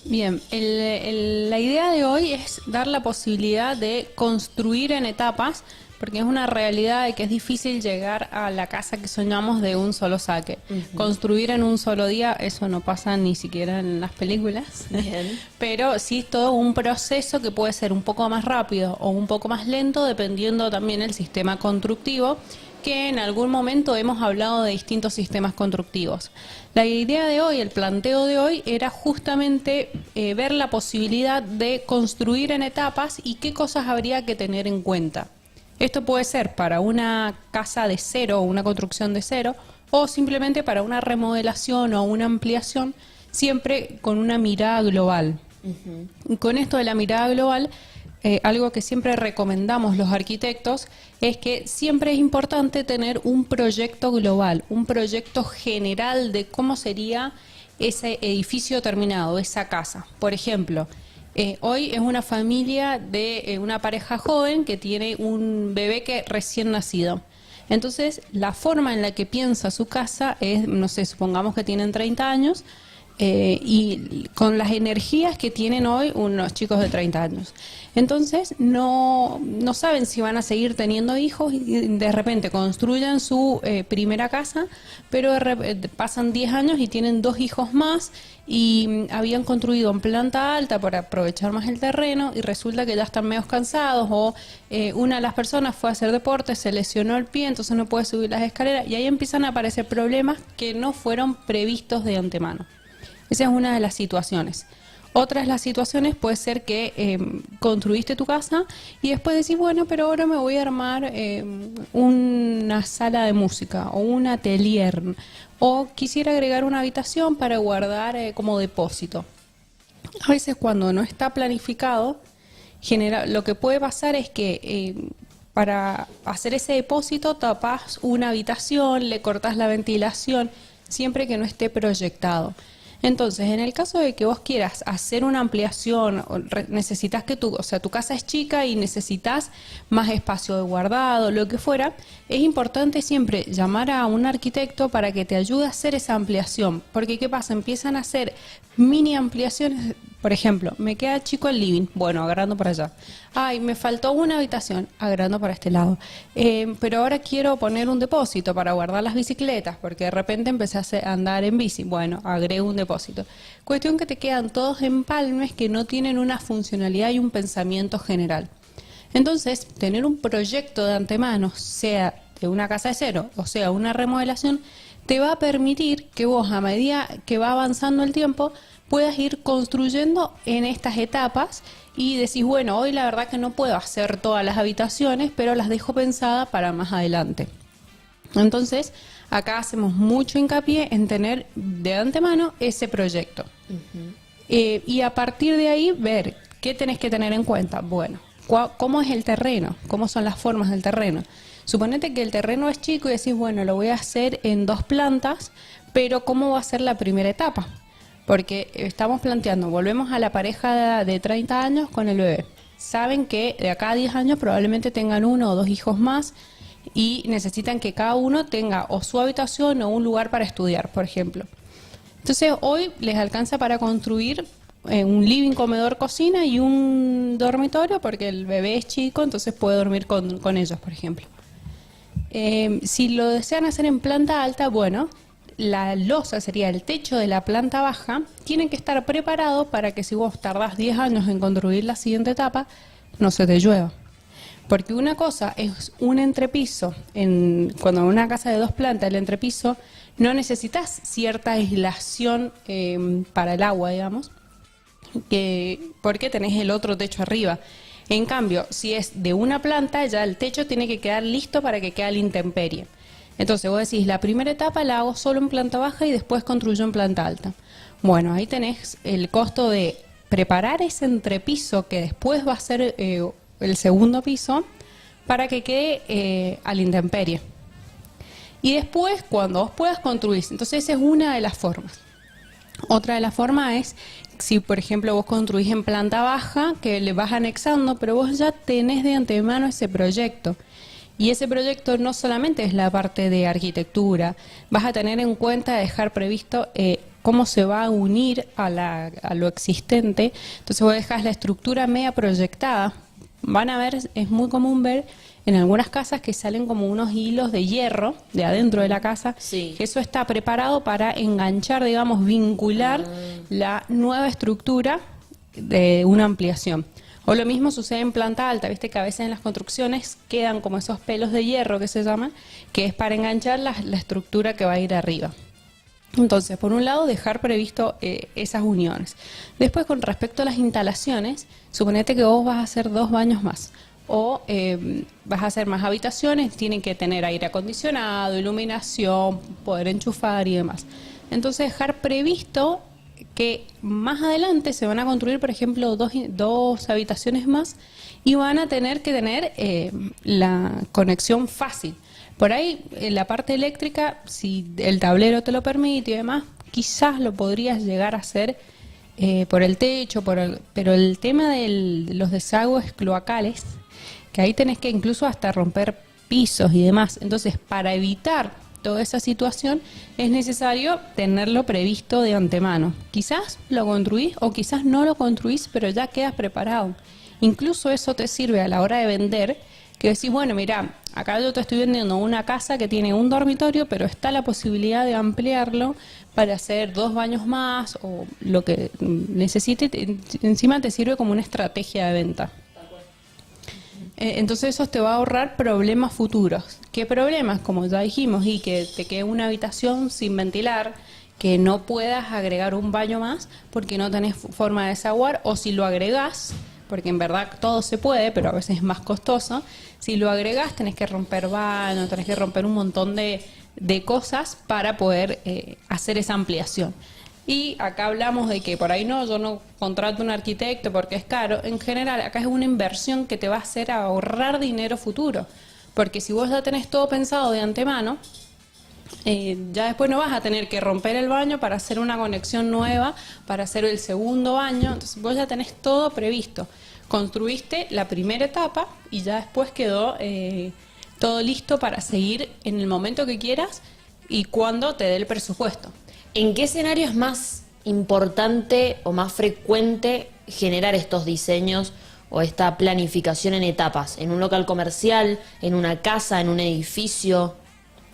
Bien, la idea de hoy es dar la posibilidad de construir en etapas, porque es una realidad de que es difícil llegar a la casa que soñamos de un solo saque. Construir en un solo día, eso no pasa ni siquiera en las películas. Bien. Pero sí es todo un proceso que puede ser un poco más rápido o un poco más lento, dependiendo también del sistema constructivo, que en algún momento hemos hablado de distintos sistemas constructivos. La idea de hoy, el planteo de hoy, era justamente ver la posibilidad de construir en etapas y qué cosas habría que tener en cuenta. Esto puede ser para una casa de cero o una construcción de cero, o simplemente para una remodelación o una ampliación, siempre con una mirada global. Y con esto de la mirada global, algo que siempre recomendamos los arquitectos es que siempre es importante tener un proyecto global, un proyecto general de cómo sería ese edificio terminado, esa casa. Por ejemplo, hoy es una familia de una pareja joven que tiene un bebé que recién nacido. Entonces, la forma en la que piensa su casa es, no sé, supongamos que tienen 30 años, y con las energías que tienen hoy unos chicos de 30 años. Entonces no saben si van a seguir teniendo hijos y de repente construyen su primera casa, pero pasan 10 años y tienen 2 hijos más y habían construido en planta alta para aprovechar más el terreno y resulta que ya están medio cansados o una de las personas fue a hacer deporte, se lesionó el pie, entonces no puede subir las escaleras y ahí empiezan a aparecer problemas que no fueron previstos de antemano. Esa es una de las situaciones. Otra de las situaciones puede ser que construiste tu casa y después decís, bueno, pero ahora me voy a armar una sala de música o un atelier o quisiera agregar una habitación para guardar como depósito. A veces cuando no está planificado, lo que puede pasar es que para hacer ese depósito tapás una habitación, le cortás la ventilación, siempre que no esté proyectado. Entonces, en el caso de que vos quieras hacer una ampliación, necesitas que tu casa es chica y necesitas más espacio de guardado, lo que fuera, es importante siempre llamar a un arquitecto para que te ayude a hacer esa ampliación. Porque, ¿qué pasa? Empiezan a hacer mini ampliaciones. Por ejemplo, me queda chico el living, bueno, agarrando para allá. Ay, me faltó una habitación, agarrando para este lado. Pero ahora quiero poner un depósito para guardar las bicicletas, porque de repente empecé a andar en bici. Bueno, agrego un depósito. Cuestión que te quedan todos empalmes que no tienen una funcionalidad y un pensamiento general. Entonces, tener un proyecto de antemano, sea de una casa de cero o sea una remodelación, te va a permitir que vos, a medida que va avanzando el tiempo, puedas ir construyendo en estas etapas y decís, bueno, hoy la verdad que no puedo hacer todas las habitaciones, pero las dejo pensadas para más adelante. Entonces, acá hacemos mucho hincapié en tener de antemano ese proyecto. Y a partir de ahí, ver qué tenés que tener en cuenta. Bueno, ¿cómo es el terreno? ¿Cómo son las formas del terreno? Suponete que el terreno es chico y decís, bueno, lo voy a hacer en 2 plantas, pero ¿cómo va a ser la primera etapa? Porque estamos planteando, volvemos a la pareja de 30 años con el bebé. Saben que de acá a 10 años probablemente tengan 1 o 2 hijos más y necesitan que cada uno tenga o su habitación o un lugar para estudiar, por ejemplo. Entonces hoy les alcanza para construir un living, comedor, cocina y un dormitorio porque el bebé es chico, entonces puede dormir con ellos, por ejemplo. Si lo desean hacer en planta alta, bueno, la losa sería el techo de la planta baja, tienen que estar preparados para que si vos tardás 10 años en construir la siguiente etapa, no se te llueva. Porque una cosa es un entrepiso, cuando en una casa de 2 plantas, el entrepiso, no necesitas cierta aislación para el agua, digamos, porque tenés el otro techo arriba. En cambio, si es de una planta, ya el techo tiene que quedar listo para que quede a la intemperie. Entonces vos decís, la primera etapa la hago solo en planta baja y después construyo en planta alta. Bueno, ahí tenés el costo de preparar ese entrepiso que después va a ser el segundo piso para que quede a la intemperie. Y después, cuando vos puedas construir, entonces esa es una de las formas. Otra de las formas es, si por ejemplo vos construís en planta baja, que le vas anexando, pero vos ya tenés de antemano ese proyecto. Y ese proyecto no solamente es la parte de arquitectura, vas a tener en cuenta dejar previsto cómo se va a unir a lo existente. Entonces vos dejás la estructura media proyectada. Van a ver, es muy común ver en algunas casas que salen como unos hilos de hierro de adentro de la casa, Sí. que eso está preparado para enganchar, digamos, vincular la nueva estructura de una ampliación. O lo mismo sucede en planta alta, viste que a veces en las construcciones quedan como esos pelos de hierro que se llaman, que es para enganchar la estructura que va a ir arriba. Entonces, por un lado, dejar previsto esas uniones. Después, con respecto a las instalaciones, suponete que vos vas a hacer 2 baños más o vas a hacer más habitaciones, tienen que tener aire acondicionado, iluminación, poder enchufar y demás. Entonces, dejar previsto que más adelante se van a construir, por ejemplo, 2 habitaciones más y van a tener que tener la conexión fácil. Por ahí, en la parte eléctrica, si el tablero te lo permite y demás, quizás lo podrías llegar a hacer por el techo, pero el tema de los desagües cloacales, que ahí tenés que incluso hasta romper pisos y demás. Entonces, para evitar toda esa situación, es necesario tenerlo previsto de antemano. Quizás lo construís o quizás no lo construís, pero ya quedas preparado. Incluso eso te sirve a la hora de vender, que decís, bueno, mira, acá yo te estoy vendiendo una casa que tiene un dormitorio, pero está la posibilidad de ampliarlo para hacer 2 baños más o lo que necesite. Encima te sirve como una estrategia de venta. Entonces eso te va a ahorrar problemas futuros. ¿Qué problemas? Como ya dijimos, y que te quede una habitación sin ventilar, que no puedas agregar un baño más porque no tenés forma de desaguar, o si lo agregás, porque en verdad todo se puede, pero a veces es más costoso, si lo agregás tenés que romper baño, tenés que romper un montón de cosas para poder hacer esa ampliación. Y acá hablamos de que por ahí no, yo no contrato un arquitecto porque es caro. En general, acá es una inversión que te va a hacer ahorrar dinero futuro. Porque si vos ya tenés todo pensado de antemano, ya después no vas a tener que romper el baño para hacer una conexión nueva, para hacer el segundo baño. Entonces vos ya tenés todo previsto. Construiste la primera etapa y ya después quedó todo listo para seguir en el momento que quieras y cuando te dé el presupuesto. ¿En qué escenario es más importante o más frecuente generar estos diseños o esta planificación en etapas? ¿En un local comercial, en una casa, en un edificio?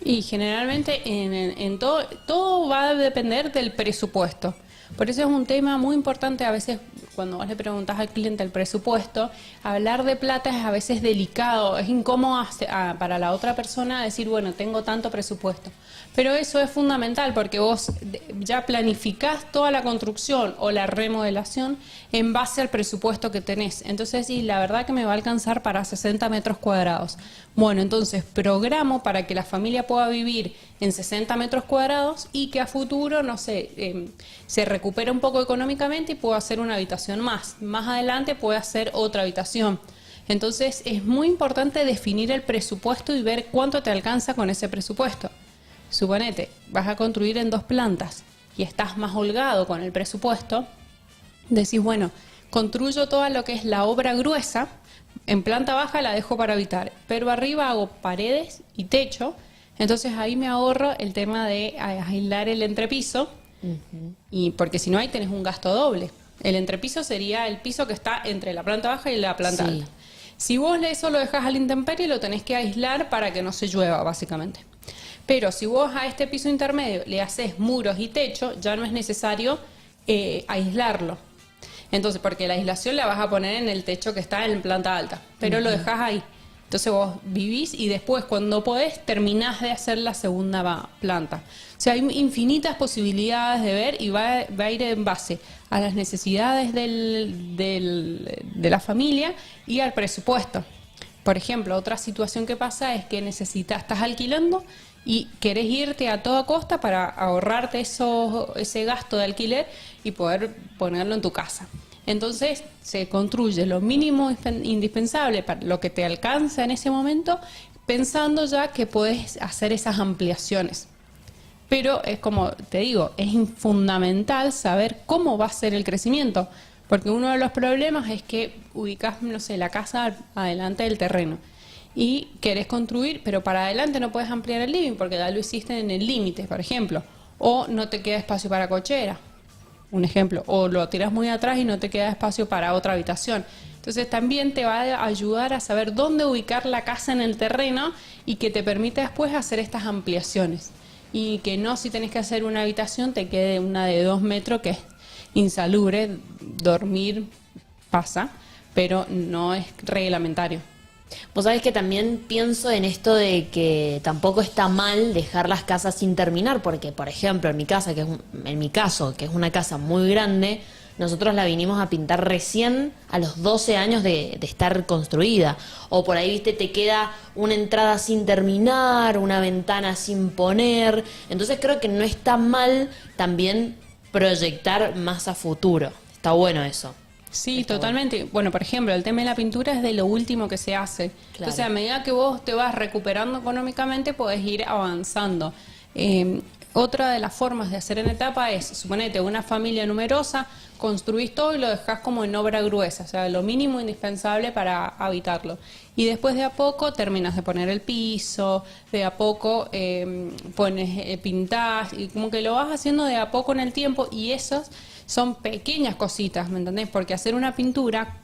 Y generalmente en todo va a depender del presupuesto. Por eso es un tema muy importante a veces cuando vos le preguntás al cliente el presupuesto, hablar de plata es a veces delicado, es incómodo para la otra persona decir, bueno, tengo tanto presupuesto. Pero eso es fundamental porque vos ya planificás toda la construcción o la remodelación en base al presupuesto que tenés. Entonces, sí, la verdad que me va a alcanzar para 60 metros cuadrados. Bueno, entonces programo para que la familia pueda vivir en 60 metros cuadrados y que a futuro, no sé, se recupere un poco económicamente y pueda hacer una habitación más. Más adelante puede hacer otra habitación. Entonces, es muy importante definir el presupuesto y ver cuánto te alcanza con ese presupuesto. Suponete, vas a construir en 2 plantas y estás más holgado con el presupuesto, decís, bueno, construyo toda lo que es la obra gruesa, en planta baja la dejo para habitar, pero arriba hago paredes y techo, entonces ahí me ahorro el tema de aislar el entrepiso, y porque si no ahí tenés un gasto doble. El entrepiso sería el piso que está entre la planta baja y la planta alta. Si vos eso lo dejás al intemperie, lo tenés que aislar para que no se llueva, básicamente. Pero si vos a este piso intermedio le haces muros y techo, ya no es necesario aislarlo. Entonces, porque la aislación la vas a poner en el techo que está en planta alta, pero lo dejás ahí. Entonces vos vivís y después cuando podés terminás de hacer la segunda planta. O sea, hay infinitas posibilidades de ver y va a ir en base a las necesidades de la familia y al presupuesto. Por ejemplo, otra situación que pasa es que estás alquilando y querés irte a toda costa para ahorrarte ese gasto de alquiler y poder ponerlo en tu casa. Entonces se construye lo mínimo indispensable para lo que te alcanza en ese momento, pensando ya que puedes hacer esas ampliaciones. Pero es como te digo, es fundamental saber cómo va a ser el crecimiento, porque uno de los problemas es que ubicás, no sé, la casa adelante del terreno y querés construir, pero para adelante no puedes ampliar el living porque ya lo hiciste en el límite, por ejemplo. o no te queda espacio para cochera, un ejemplo, o lo tiras muy atrás y no te queda espacio para otra habitación. Entonces también te va a ayudar a saber dónde ubicar la casa en el terreno y que te permite después hacer estas ampliaciones. Y que no, si tenés que hacer una habitación, te quede una de 2 metros que es insalubre, dormir pasa, pero no es reglamentario. Vos sabés que también pienso en esto de que tampoco está mal dejar las casas sin terminar, porque por ejemplo en mi casa, en mi caso, que es una casa muy grande, nosotros la vinimos a pintar recién a los 12 años de estar construida. O por ahí, viste, te queda una entrada sin terminar, una ventana sin poner. Entonces creo que no está mal también proyectar más a futuro. Está bueno eso. Sí, Está totalmente. Bueno, por ejemplo, el tema de la pintura es de lo último que se hace. Claro. Entonces, a medida que vos te vas recuperando económicamente, podés ir avanzando. Otra de las formas de hacer en etapa es, suponete, una familia numerosa, construís todo y lo dejás como en obra gruesa, o sea, lo mínimo indispensable para habitarlo. Y después de a poco terminas de poner el piso, de a poco pintás, y como que lo vas haciendo de a poco en el tiempo, y esos son pequeñas cositas, ¿me entendés? Porque hacer una pintura,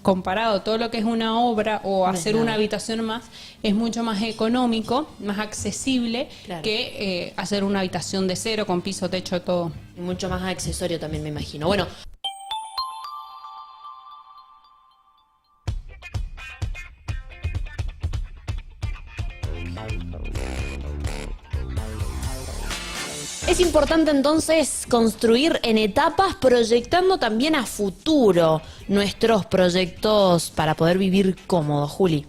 comparado a todo lo que es una obra o hacer una habitación más, es mucho más económico, más accesible, claro, que hacer una habitación de cero con piso, techo, todo. Y mucho más accesorio también, me imagino. Bueno, es importante entonces construir en etapas, proyectando también a futuro nuestros proyectos para poder vivir cómodo, Juli.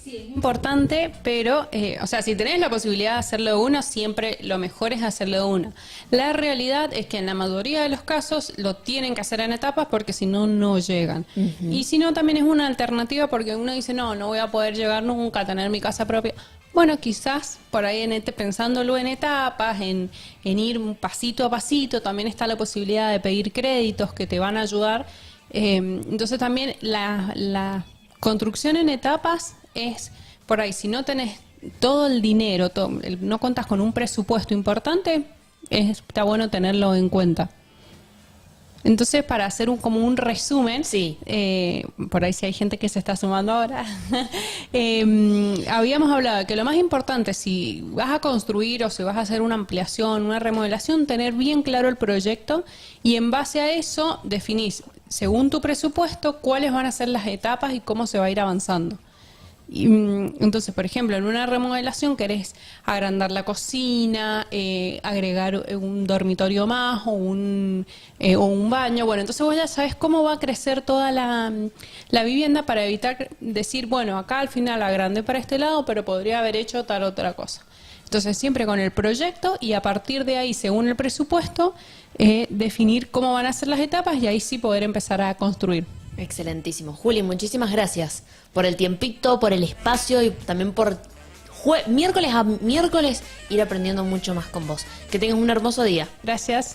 Sí, es importante, pero, o sea, si tenés la posibilidad de hacerlo de uno, siempre lo mejor es hacerlo de uno. La realidad es que en la mayoría de los casos lo tienen que hacer en etapas porque si no, no llegan. Y si no, también es una alternativa porque uno dice, no voy a poder llegar nunca a tener mi casa propia. Bueno, quizás por ahí pensándolo en etapas, en ir pasito a pasito, también está la posibilidad de pedir créditos que te van a ayudar. Entonces también la construcción en etapas es, por ahí, si no tenés todo el dinero, no contas con un presupuesto importante, está bueno tenerlo en cuenta. Entonces, para hacer como un resumen, sí, por ahí si hay gente que se está sumando ahora, habíamos hablado de que lo más importante, si vas a construir o si vas a hacer una ampliación, una remodelación, tener bien claro el proyecto y en base a eso definís, según tu presupuesto, cuáles van a ser las etapas y cómo se va a ir avanzando. Y, entonces, por ejemplo, en una remodelación querés agrandar la cocina, agregar un dormitorio más o un baño. Bueno, entonces vos ya sabés cómo va a crecer toda la vivienda para evitar decir, bueno, acá al final agrandé para este lado, pero podría haber hecho tal otra cosa. Entonces, siempre con el proyecto y a partir de ahí, según el presupuesto, definir cómo van a ser las etapas y ahí sí poder empezar a construir. Excelentísimo. Juli, muchísimas gracias por el tiempito, por el espacio y también por miércoles a miércoles ir aprendiendo mucho más con vos. Que tengas un hermoso día. Gracias.